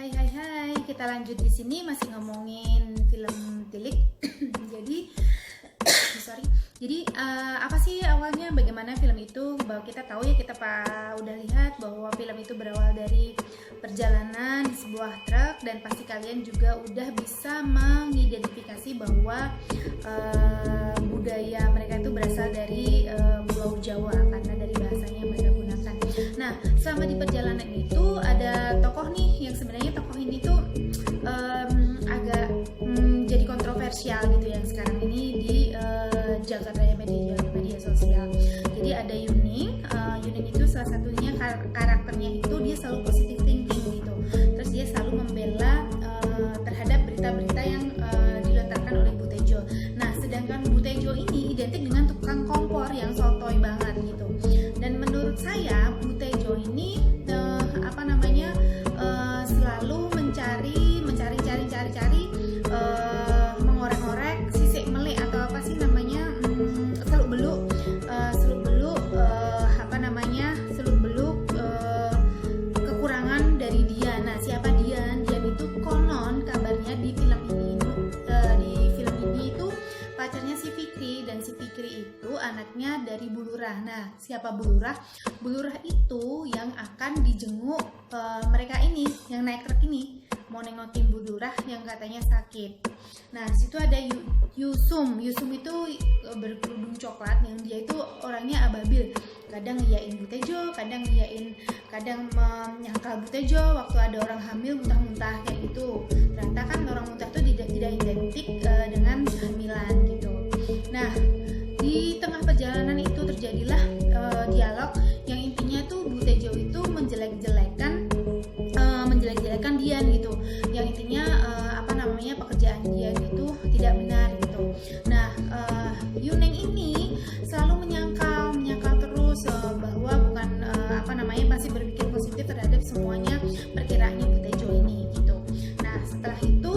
Hai, kita lanjut di sini masih ngomongin film Tilik. Jadi, apa sih awalnya? Bagaimana film itu? Bahwa kita tahu ya, kita udah lihat bahwa film itu berawal dari perjalanan di sebuah truk, dan pasti kalian juga udah bisa mengidentifikasi bahwa budaya mereka itu berasal dari Pulau Jawa karena dari bahasanya yang mereka gunakan. Nah, selama di perjalanan itu ada tokoh nih yang sebenarnya tokoh ini tuh agak jadi kontroversial gitu yang sekarang ini di jagat raya media sosial. Jadi ada Yuning. Yuning itu salah satunya karakternya itu dia selalu positive thinking gitu. Terus dia selalu membela terhadap berita-berita yang dilontarkan oleh Bu Tejo. Nah, sedangkan Bu Tejo ini identik dengan tukang kompor yang sotoy banget gitu. Dan menurut saya Bu Tejo ini selalu mencari mengorek-ngorek sisik melek atau apa sih namanya, seluk beluk kekurangan dari dia. Nah, siapa Dian? Dian itu konon kabarnya di film ini itu pacarnya si Fikri, dan si Fikri itu anaknya dari Bu Lurah. Nah, siapa Bu Lurah? Bu Lurah itu yang akan dijenguk mereka ini, yang naik truk ini mau nengokin Bu Lurah yang katanya sakit. Nah, di situ ada Yusum. Yusum itu berkerudung coklat yang dia itu orangnya ababil. Kadang ngiyain Bu Tejo, kadang menyangkal Bu Tejo waktu ada orang hamil muntah-muntah kayak gitu. Ternyata kan orang muntah itu tidak identik dengan kehamilan gitu. Nah, di tengah perjalanan itu terjadilah dialog yang intinya tuh Bu Tejo itu menjelek-jelekan Dian gitu. Yang intinya pekerjaan Dian itu tidak benar gitu. Nah, Yuneng ini selalu menyangkal terus bahwa bukan masih berpikir positif terhadap semuanya perkiraannya Bu Tejo ini gitu. Nah, setelah itu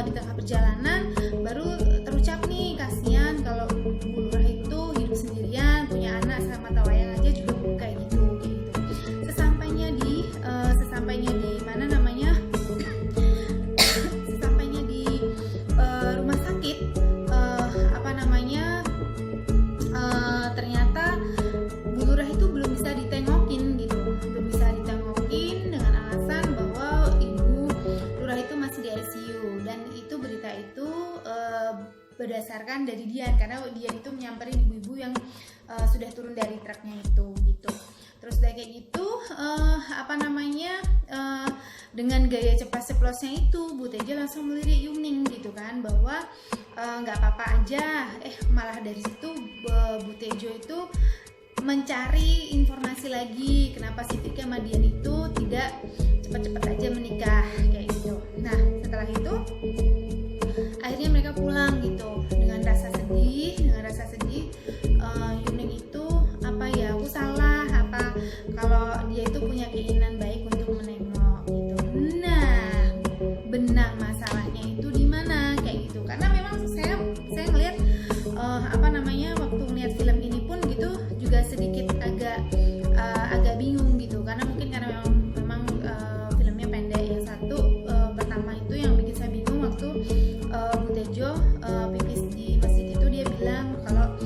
di tengah perjalanan baru terucap nih, kasihan kalau Bu Lurah itu hidup sendirian, punya anak sama tawayang aja juga kayak gitu. Sesampainya di rumah sakit, ternyata Bu Lurah itu belum bisa ditengokin dengan alasan bahwa Ibu Lurah itu masih di ICU, dan itu berita itu berdasarkan dari Dian, karena Dian itu menyamperin ibu-ibu yang sudah turun dari truknya itu gitu. Terus kayak gitu dengan gaya cepat ceplosnya itu Bu Tejo langsung melirik Yuning gitu kan, bahwa nggak apa-apa aja. Malah dari situ Bu Tejo itu mencari informasi lagi kenapa si Fikri sama Dian itu tidak cepat-cepat aja menikah kayak gitu. Nah, setelah itu akhirnya mereka pulang gitu dengan rasa sedih. Yuning itu aku salah kalau dia itu punya keinginan baik untuk menengok gitu. Nah, benang masalahnya itu di mana kayak gitu. Karena memang saya ngelihat waktu ngeliat film ini pun gitu juga sedikit agak bingung gitu, karena memang filmnya pendek. Yang satu pertama itu yang bikin saya bingung waktu Bu Tejo pipis di masjid itu, dia bilang kalau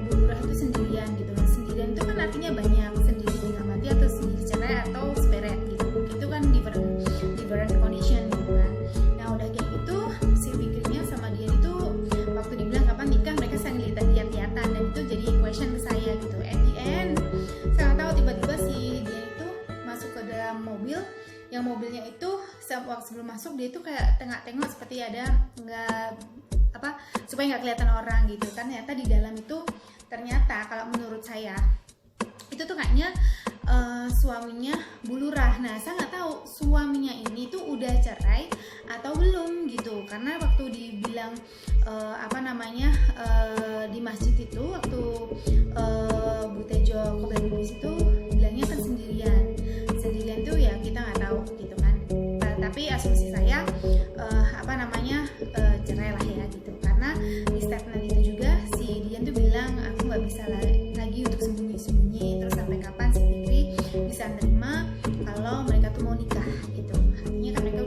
Bu Lurah itu sendirian gitu. Nah, sendirian itu kan artinya banyak, sendiri tinggal mati atau sendiri cerai atau seperet gitu. Itu kan different condition gitu kan. Nah, udah kayak gitu si Fikrinya sama dia itu waktu dibilang kapan nikah, mereka sedang lihat-lihatan, dan itu jadi question ke saya gitu. At the end saya nggak tahu, tiba-tiba si dia itu masuk ke dalam mobil, yang mobilnya itu waktu sebelum masuk dia itu kayak tengok seperti ada supaya nggak kelihatan orang gitu kan. Ternyata di dalam itu, ternyata kalau menurut saya itu tuh kayaknya suaminya Bu Lurah. Nah, saya nggak tahu suaminya ini tuh udah cerai atau belum gitu, karena waktu dibilang di masjid itu waktu Bu Tejo ke bus itu bilangnya kan sendirian tuh ya, kita nggak tahu gitu kan. Tapi asumsi saya cerai lah ya gitu, karena di statement itu juga si Dian tuh bilang aku nggak bisa lagi untuk sembunyi-sembunyi. Terus sampai kapan si Fikri bisa nerima kalau mereka tuh mau nikah gitu. Artinya kan mereka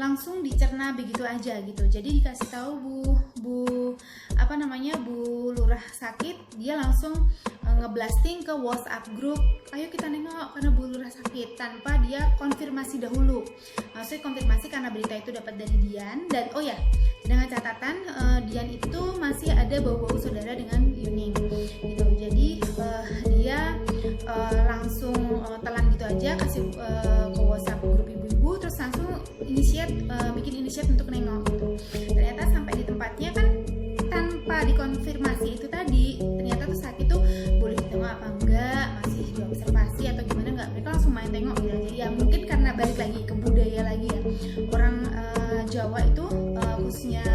langsung dicerna begitu aja gitu. Jadi dikasih tahu Bu Lurah sakit, dia langsung ngeblasting ke WhatsApp grup, ayo kita nengok karena Bu Lurah sakit, tanpa dia konfirmasi dahulu. Maksudnya konfirmasi karena berita itu dapat dari Dian, dan oh ya, dengan catatan Dian itu masih ada bau-bau saudara dengan Yuning gitu. Jadi dia langsung telan gitu aja, kasih ke WhatsApp grup ibu-ibu, terus langsung bikin inisiat untuk nengok gitu. Ternyata sampai di tempatnya kan tanpa dikonfirmasi itu tadi, ternyata tuh saat itu boleh ditengok apa enggak, masih diobservasi atau gimana enggak, mereka langsung main tengok gitu aja. Ya mungkin karena balik lagi ke budaya lagi ya, orang Jawa itu khususnya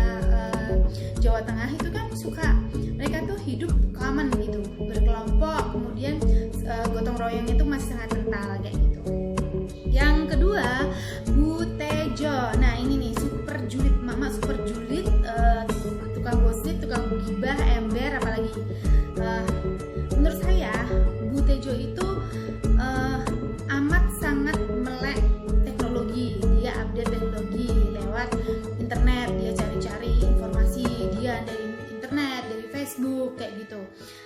Jawa Tengah itu kan suka, mereka tuh hidup common gitu, berkelompok, kemudian gotong royong itu masih sangat kental kayak gitu. Yang kedua, Bu Tejo. Nah ini nih super julid, mama super julid, tukang gosip, tukang gibah, ember, apalagi. Menurut saya Bu Tejo itu amat sangat melek teknologi. Dia update teknologi lewat internet, dia cari-cari informasi dia dari internet, dari Facebook kayak gitu.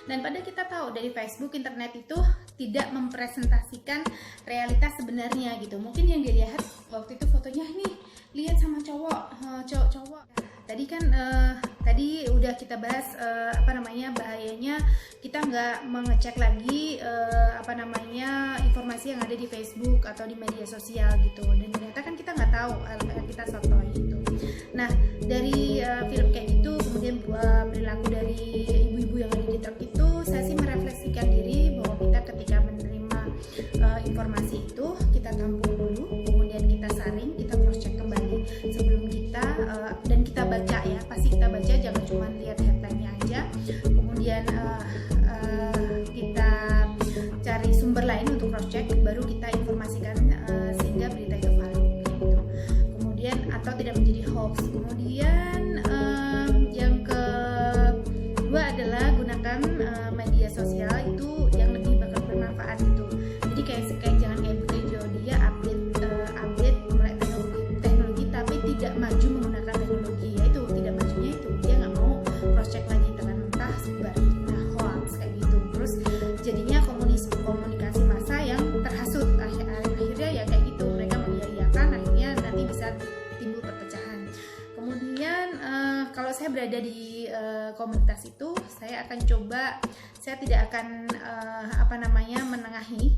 Dan pada kita tahu dari Facebook, internet itu tidak mempresentasikan realitas sebenarnya gitu. Mungkin yang dilihat waktu itu fotonya nih, lihat sama cowok. Tadi kan tadi udah kita bahas bahayanya kita nggak mengecek lagi informasi yang ada di Facebook atau di media sosial gitu. Dan ternyata kan kita nggak tahu, kita sotoy gitu. Nah dari film kayak gitu, kemudian perilaku dari ibu-ibu yang ada di truk itu, saya sih merefleksikan diri bahwa kita ketika menerima informasi itu, kita tampung dulu, kemudian kita saring, kita cross check kembali sebelum kita dan kita baca ya, pasti kita baca, jangan cuma lihat headline-nya aja, kemudian kita cari sumber lain untuk cross check, baru kita informasikan sehingga berita itu valid gitu. Kemudian atau tidak menjadi hoax. Kemudian yang kedua adalah gunakan media sosial itu yang lebih bakal bermanfaat gitu. Jadi kayak jangan kayak Bu Tejo, dia update mulai teknologi tapi tidak maju menggunakan teknologi. Yaitu tidak majunya itu dia nggak mau cross check lagi, mentah sebar hoax kayak gitu. Terus jadinya komunikasi massa yang terhasut, akhirnya ya kayak gitu, mereka mengiyakan, akhirnya nanti bisa timbul perpecahan. Kemudian kalau saya berada di komunitas itu, saya akan coba, saya tidak akan menengahi,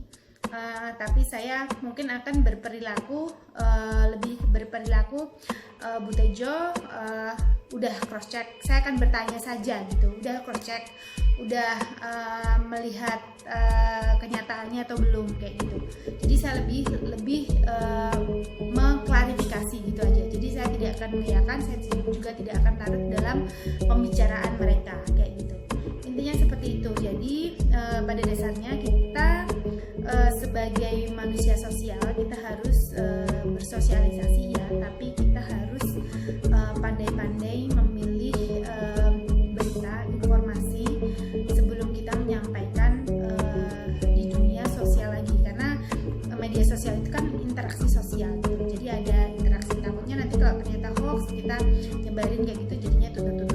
tapi saya mungkin akan berperilaku lebih berperilaku Bu Tejo, udah cross check, saya akan bertanya saja gitu, udah cross check, udah melihat kenyataannya atau belum kayak gitu. Jadi saya lebih mengklarifikasi gitu aja. Jadi saya tidak akan mengiyakan, saya juga tidak akan larut dalam pembicaraan mereka kayak gitu. Intinya seperti itu. Jadi pada dasarnya kita sebagai manusia sosial, kita harus bersosialisasi ya, tapi kita harus pandai-pandai memilih berita, informasi sebelum kita menyampaikan di dunia sosial lagi, karena media sosial itu kan interaksi sosial gitu. Jadi ada interaksi, takutnya nanti kalau ternyata hoax kita nyebarin kayak gitu jadinya tutup